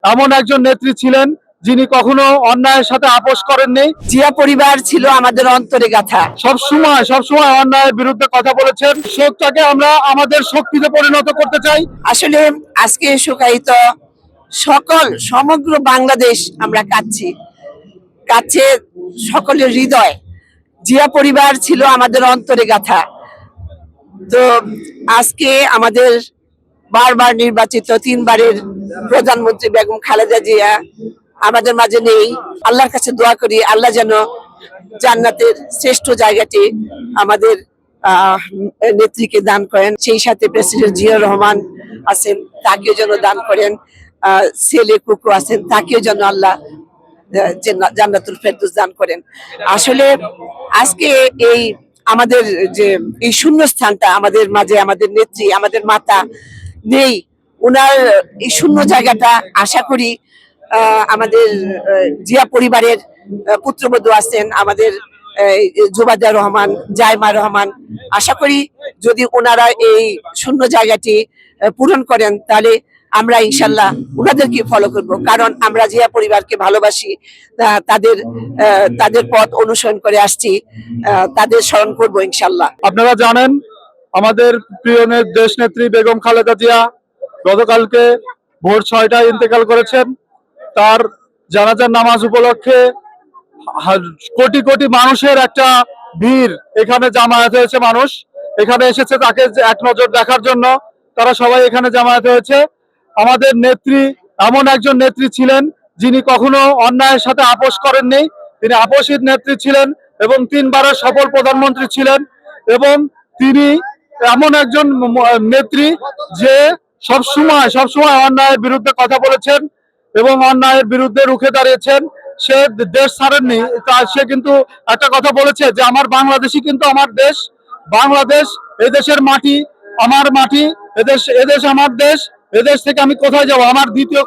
এমন একজন নেত্রী ছিলেন যিনি কখনো অন্যায়ের সাথে আপোষ করেননি। জিয়া পরিবার ছিল আমাদের অন্তরে গাথা। সবসময় অন্যায়ের বিরুদ্ধে কথা বলেছেন। শোকটাকে আমরা আমাদের শক্তিতে পরিণত করতে চাই। আসলে আজকে শোকায়িত সমগ্র বাংলাদেশ আমরা কাছে সকলের হৃদয়। জিয়া পরিবার ছিল আমাদের অন্তরে গাথা। তো আজকে আমাদের বারবার নির্বাচিত 3বারের প্রধানমন্ত্রী বেগম খালেদা জিয়া আমাদের মাঝে নেই। আল্লাহর কাছে দোয়া করি আল্লাহ যেন জান্নাতের শ্রেষ্ঠ জায়গাটি আমাদের নেত্রীকে দান করেন। সেই সাথে প্রেসিডেন্ট জিয়াউর রহমান আছেন, তাকেও যেন দান করেন। ছেলে কুকু আছেন, তাকেও যেন আল্লাহ জান্নাতুল ফেরদৌস দান করেন। আসলে আজকে এই আমাদের যে এই শূন্য স্থানটা আমাদের মাঝে, আমাদের নেত্রী, আমাদের মাতা নেই, উনার এই শূন্য জায়গাটা আশা করি আমাদের জিয়া পরিবারের পুত্রবধূ আছেন, আমাদের জুবাইদা রহমান, জাইমা রহমান, আশা করি যদি ওনারা এই শূন্য জায়গাটি পূরণ করেন তাহলে আমরা ইনশাল্লাহ ওনাদেরকে ফলো করব, কারণ আমরা জিয়া পরিবারকে ভালোবাসি, তাদের পথ অনুসরণ করে আসছি, তাদের স্মরণ করব ইনশাল্লাহ। আপনারা জানেন আমাদের প্রিয় দেশ নেত্রী বেগম খালেদা জিয়া গতকালকে ভোর 6টায় ইন্তেকাল করেছেন। তার জানাজার নামাজ উপলক্ষে কোটি কোটি মানুষের একটা ভিড় এখানে জামায়াত হয়েছে। মানুষ এখানে এসেছে তাকে এক নজর দেখার জন্য। তারা সবাই এখানে জামায়াত হয়েছে। আমাদের নেত্রী এমন একজন নেত্রী ছিলেন যিনি কখনো অন্যায়ের সাথে আপোষ করেননি। তিনি আপোষহীন নেত্রী ছিলেন এবং 3বারের সফল প্রধানমন্ত্রী ছিলেন। এবং তিনি এমন একজন নেত্রী যে সবসময় অন্যায়ের বিরুদ্ধে কথা বলেছেন এবং অন্যায়ের বিরুদ্ধে রুখে দাঁড়িয়েছেন। সে দেশ ছাড়েননি। সে কিন্তু একটা কথা বলেছে যে আমার বাংলাদেশই কিন্তু আমার দেশ, বাংলাদেশ এদেশের মাটি, আমার মাটি, এদেশ আমার দেশ, এদেশ থেকে আমি কোথায় যাব, আমার দ্বিতীয়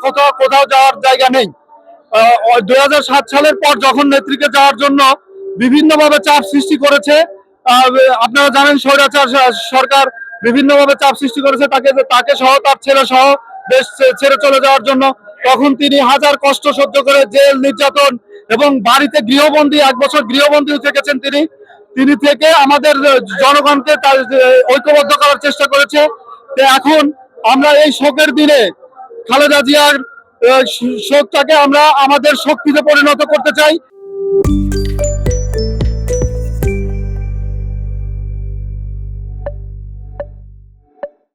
কোথাও যাওয়ার জায়গা নেই। 2007 সালের পর যখন নেত্রীকে যাওয়ার জন্য বিভিন্নভাবে চাপ সৃষ্টি করেছে, আপনারা জানেন স্বৈরাচার সরকার বিভিন্নভাবে চাপ সৃষ্টি করেছে তাকে সহ, তার ছেলে সহ দেশ ছেড়ে চলে যাওয়ার জন্য। তখন তিনি হাজার কষ্ট সহ্য করে জেল, নির্যাতন এবং বাড়িতে গৃহবন্দী, 1 বছর গৃহবন্দী থেকেছেন তিনি থেকে আমাদের জনগণকে ঐক্যবদ্ধ করার চেষ্টা করেছে। এখন আমরা এই শোকের দিনে খালেদা জিয়ার শোকটাকে আমরা আমাদের শক্তিতে পরিণত করতে চাই।